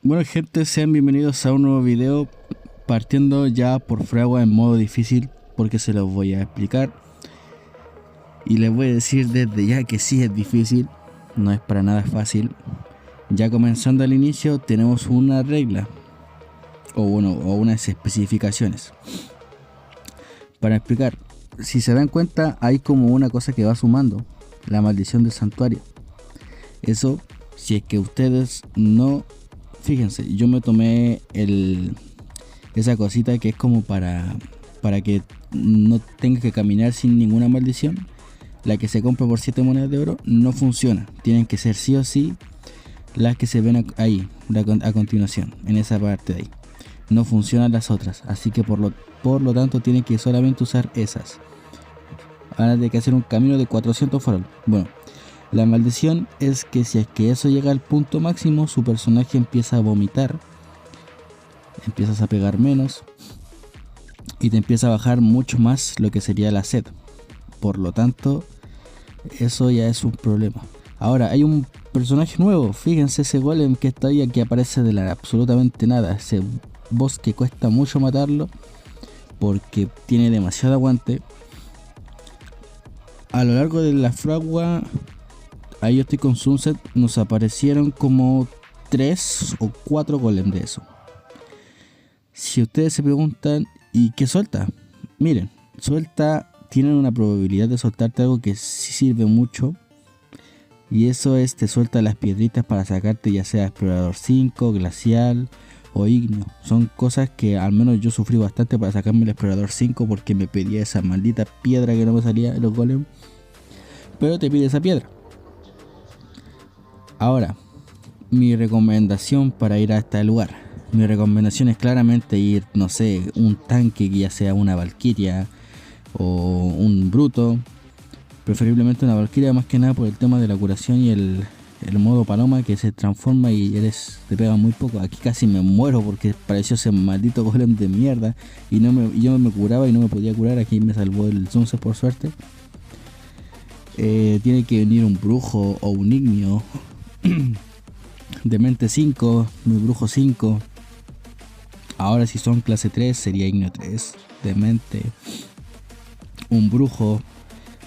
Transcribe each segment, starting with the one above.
Bueno gente, sean bienvenidos a un nuevo video partiendo ya por Fragua en modo difícil porque se los voy a explicar y les voy a decir desde ya que sí es difícil, no es para nada fácil. Ya comenzando al inicio tenemos una regla o unas especificaciones para explicar. Si se dan cuenta hay como una cosa que va sumando, la maldición del santuario. Eso si es que ustedes no... Fíjense, yo me tomé esa cosita que es como para que no tenga que caminar sin ninguna maldición. La que se compra por 7 monedas de oro no funciona. Tienen que ser sí o sí las que se ven ahí, a continuación, en esa parte de ahí. No funcionan las otras, así que por lo tanto tienen que solamente usar esas. Ahora hay que hacer un camino de 400 farol. Bueno, la maldición es que si es que eso llega al punto máximo, su personaje empieza a vomitar, empiezas a pegar menos y te empieza a bajar mucho más lo que sería la sed. Por lo tanto, eso ya es un problema. Ahora, hay un personaje nuevo, fíjense ese golem que está ahí, que aparece de la absolutamente nada. Ese boss que cuesta mucho matarlo porque tiene demasiado aguante. A lo largo de la fragua, ahí yo estoy con Sunset, nos aparecieron como 3 o 4 golems de eso. Si ustedes se preguntan, ¿y qué suelta? Miren, tienen una probabilidad de soltarte algo que sí sirve mucho. Y eso es, te suelta las piedritas para sacarte ya sea Explorador 5, Glacial o Igneo. Son cosas que al menos yo sufrí bastante para sacarme el Explorador 5 porque me pedía esa maldita piedra que no me salía de los golems. Pero te pide esa piedra. Ahora, mi recomendación para ir a este lugar. Mi recomendación es claramente ir, no sé, un tanque que ya sea una Valkyria o un Bruto. Preferiblemente una Valkyria más que nada por el tema de la curación y el modo paloma que se transforma y te pega muy poco. Aquí casi me muero porque pareció ese maldito golem de mierda y yo me curaba y no me podía curar. Aquí me salvó el Sunset por suerte. Tiene que venir un brujo o un ignio de mente 5, mi brujo 5. Ahora si son clase 3 sería ignio 3 de mente. Un brujo.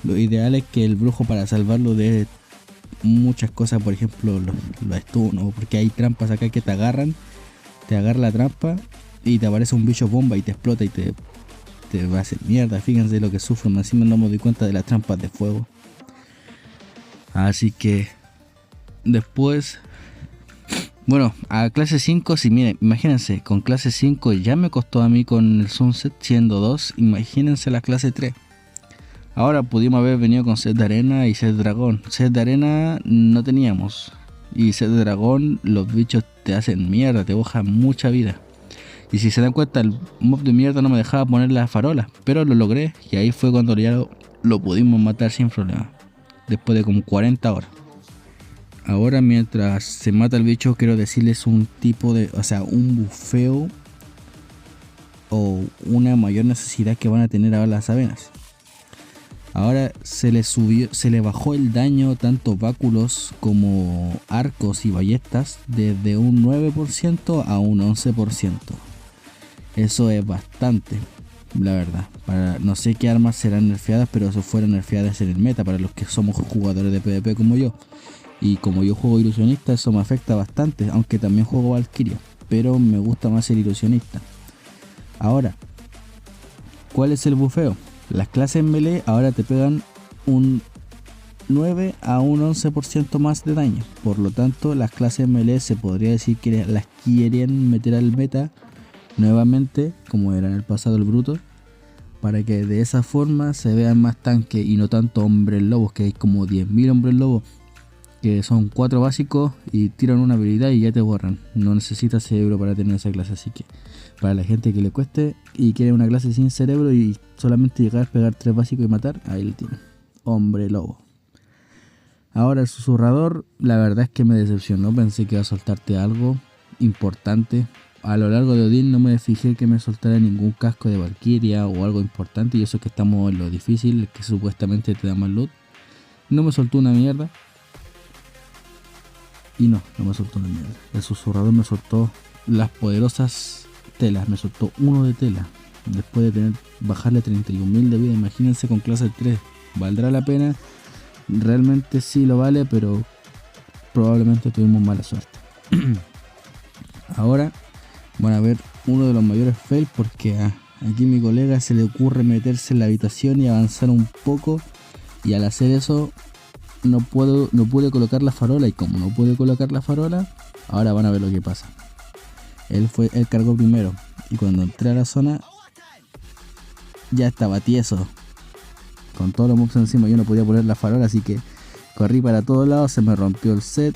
Lo ideal es que el brujo para salvarlo de muchas cosas, por ejemplo los stun, porque hay trampas acá que te agarra la trampa y te aparece un bicho bomba y te explota y te va a hacer mierda. Fíjense lo que sufren, así no me doy cuenta de las trampas de fuego. Así que después, bueno, a clase 5, si miren, imagínense, con clase 5 ya me costó a mí con el Sunset siendo 2, imagínense la clase 3. Ahora pudimos haber venido con set de arena y set de dragón. Set de arena no teníamos. Y set de dragón, los bichos te hacen mierda, te bajan mucha vida. Y si se dan cuenta, el mob de mierda no me dejaba poner la farola. Pero lo logré y ahí fue cuando ya lo pudimos matar sin problema. Después de como 40 horas. Ahora mientras se mata el bicho quiero decirles un bufeo o una mayor necesidad que van a tener ahora las avenas. Ahora se le bajó el daño tanto báculos como arcos y ballestas desde un 9% a un 11%. Eso es bastante, la verdad. No sé qué armas serán nerfeadas, pero eso fueron nerfeadas en el meta para los que somos jugadores de PvP como yo. Y como yo juego ilusionista, eso me afecta bastante, aunque también juego Valkyria, pero me gusta más el ilusionista. Ahora, ¿cuál es el bufeo? Las clases melee ahora te pegan un 9 a un 11% más de daño. Por lo tanto, las clases melee se podría decir que las quieren meter al meta nuevamente, como era en el pasado el bruto, para que de esa forma se vean más tanques y no tanto hombres lobos, que hay como 10.000 hombres lobos que son 4 básicos y tiran una habilidad y ya te borran. No necesitas cerebro para tener esa clase, así que para la gente que le cueste y quiere una clase sin cerebro y solamente llegar a pegar 3 básicos y matar, ahí lo tienen. Hombre lobo. Ahora el susurrador, la verdad es que me decepcionó, pensé que iba a soltarte algo importante. A lo largo de Odin no me fijé que me soltara ningún casco de Valkyria o algo importante, y eso que estamos en lo difícil, que supuestamente te da más loot. No me soltó una mierda. Y no me soltó una mierda. El susurrador me soltó las poderosas telas, me soltó uno de tela. Después de bajarle 31.000 de vida, imagínense con clase 3. ¿Valdrá la pena? Realmente sí lo vale, pero probablemente tuvimos mala suerte. Ahora van a ver uno de los mayores fails porque aquí a mi colega se le ocurre meterse en la habitación y avanzar un poco, y al hacer eso no pude colocar la farola, y como no pude colocar la farola, ahora van a ver lo que pasa. Él cargó primero y cuando entré a la zona ya estaba tieso con todos los mobs encima. Yo no podía poner la farola, así que corrí para todos lados, se me rompió el set,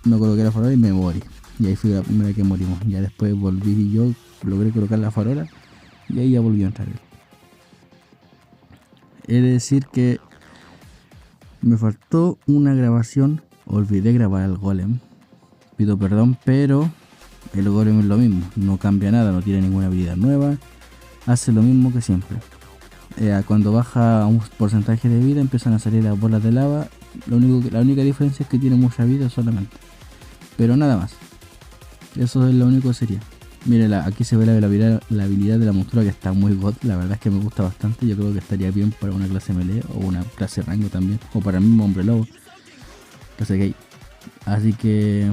no coloqué la farola y me morí. Y ahí fui la primera que morimos. Ya después volví y yo logré colocar la farola y ahí ya volvió a entrar él. He de decir que me faltó una grabación, olvidé grabar al golem. Pido perdón, pero el golem es lo mismo, no cambia nada, no tiene ninguna habilidad nueva, hace lo mismo que siempre. Cuando baja un porcentaje de vida empiezan a salir las bolas de lava. La única diferencia es que tiene mucha vida solamente, pero nada más. Eso es lo único que sería. Miren, aquí se ve la habilidad de la montura, que está muy god. La verdad es que me gusta bastante. Yo creo que estaría bien para una clase melee o una clase rango también, o para el mismo hombre lobo, clase gay. Así que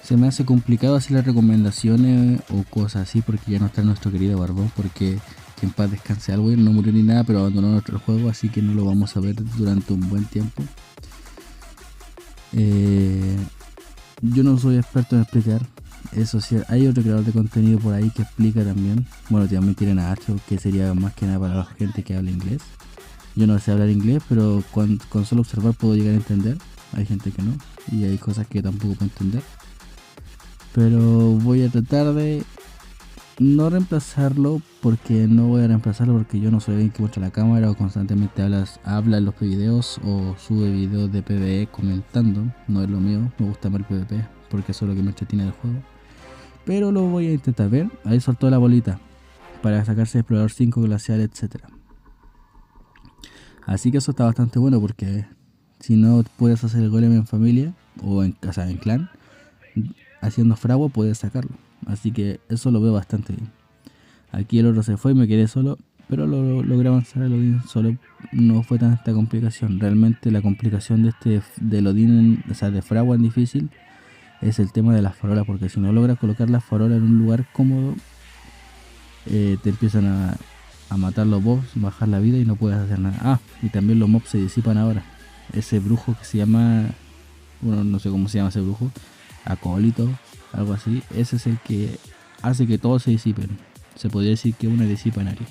se me hace complicado hacer las recomendaciones o cosas así porque ya no está nuestro querido Barbón, porque que en paz descanse algo, no murió ni nada, pero abandonó nuestro juego, así que no lo vamos a ver durante un buen tiempo. Yo no soy experto en explicar, eso sí, hay otro creador de contenido por ahí que explica también. Bueno, también tienen a Archo, que sería más que nada para la gente que habla inglés. Yo no sé hablar inglés, pero con solo observar puedo llegar a entender. Hay gente que no, y hay cosas que tampoco puedo entender. Pero voy a tratar de no reemplazarlo, porque no voy a reemplazarlo porque yo no soy alguien que muestra la cámara o constantemente habla en los videos o sube videos de PvE comentando. No es lo mío, me gusta ver PvP porque eso es lo que me entretiene del juego. Pero lo voy a intentar ver. Ahí soltó la bolita para sacarse Explorador 5, Glacial, etc. Así que eso está bastante bueno, porque si no puedes hacer el golem en familia o en casa, en clan, haciendo fragua puedes sacarlo. Así que eso lo veo bastante bien. Aquí el otro se fue y me quedé solo, pero logré avanzar el Odín solo. No fue tanta complicación. Realmente la complicación del Odín, o sea, de fragua en difícil, es el tema de las farolas, porque si no logras colocar las farolas en un lugar cómodo, te empiezan a matar los mobs, bajar la vida y no puedes hacer nada. Y también los mobs se disipan ahora. Ese brujo que se llama, bueno, no sé cómo se llama ese brujo, acólito, algo así, ese es el que hace que todos se disipen. Se podría decir que una disipa en área.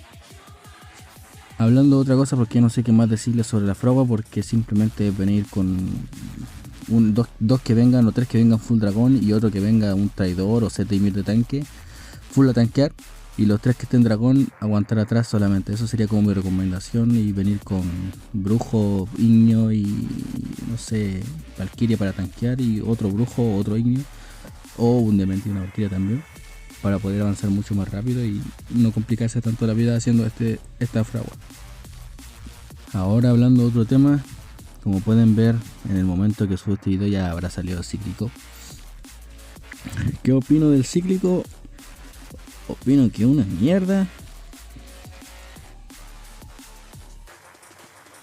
Hablando de otra cosa, porque no sé qué más decirles sobre la fragua, porque simplemente venir con dos que vengan o tres que vengan full dragón y otro que venga un traidor o set de tanque, full a tanquear, y los tres que estén dragón aguantar atrás solamente. Eso sería como mi recomendación, y venir con brujo, ignio y no sé, valquiria para tanquear, y otro brujo, otro ignio, o un demente y una valquiria también, para poder avanzar mucho más rápido y no complicarse tanto la vida haciendo esta fragua. Ahora hablando de otro tema, como pueden ver en el momento que subo este video ya habrá salido el cíclico. ¿Qué opino del cíclico? Opino que es una mierda.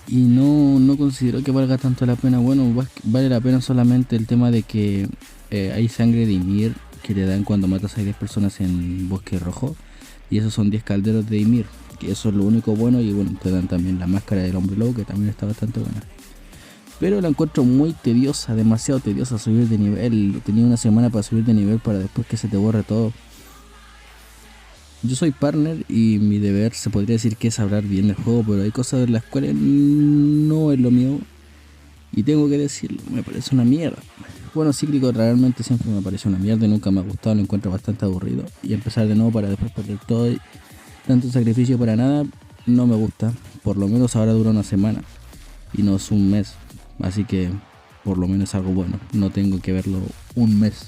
Y no considero que valga tanto la pena. Bueno, vale la pena solamente el tema de que hay sangre de Ymir que te dan cuando matas a 10 personas en Bosque Rojo, y esos son 10 calderos de Ymir, que eso es lo único bueno. Y bueno, te dan también la máscara del hombre lobo, que también está bastante buena, pero la encuentro muy tediosa, demasiado tediosa subir de nivel. Tenía una semana para subir de nivel para después que se te borre todo. Yo soy partner y mi deber se podría decir que es hablar bien del juego, pero hay cosas de las cuales no es lo mío y tengo que decirlo, me parece una mierda. Bueno, cíclico realmente siempre me parece una mierda y nunca me ha gustado, lo encuentro bastante aburrido, y empezar de nuevo para después perder todo y tanto sacrificio para nada no me gusta. Por lo menos ahora dura una semana y no es un mes, así que por lo menos es algo bueno, no tengo que verlo un mes.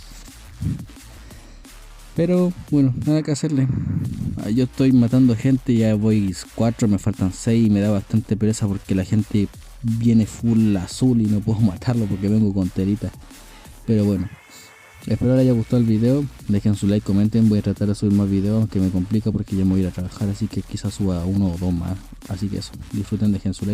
Pero bueno, nada que hacerle. Yo estoy matando gente, ya voy 4, me faltan 6 y me da bastante pereza porque la gente viene full azul y no puedo matarlo porque vengo con terita. Pero bueno, espero les haya gustado el video. Dejen su like, comenten. Voy a tratar de subir más videos, aunque me complica porque ya me voy a ir a trabajar, así que quizás suba 1 o 2 más. Así que eso, disfruten, dejen su like.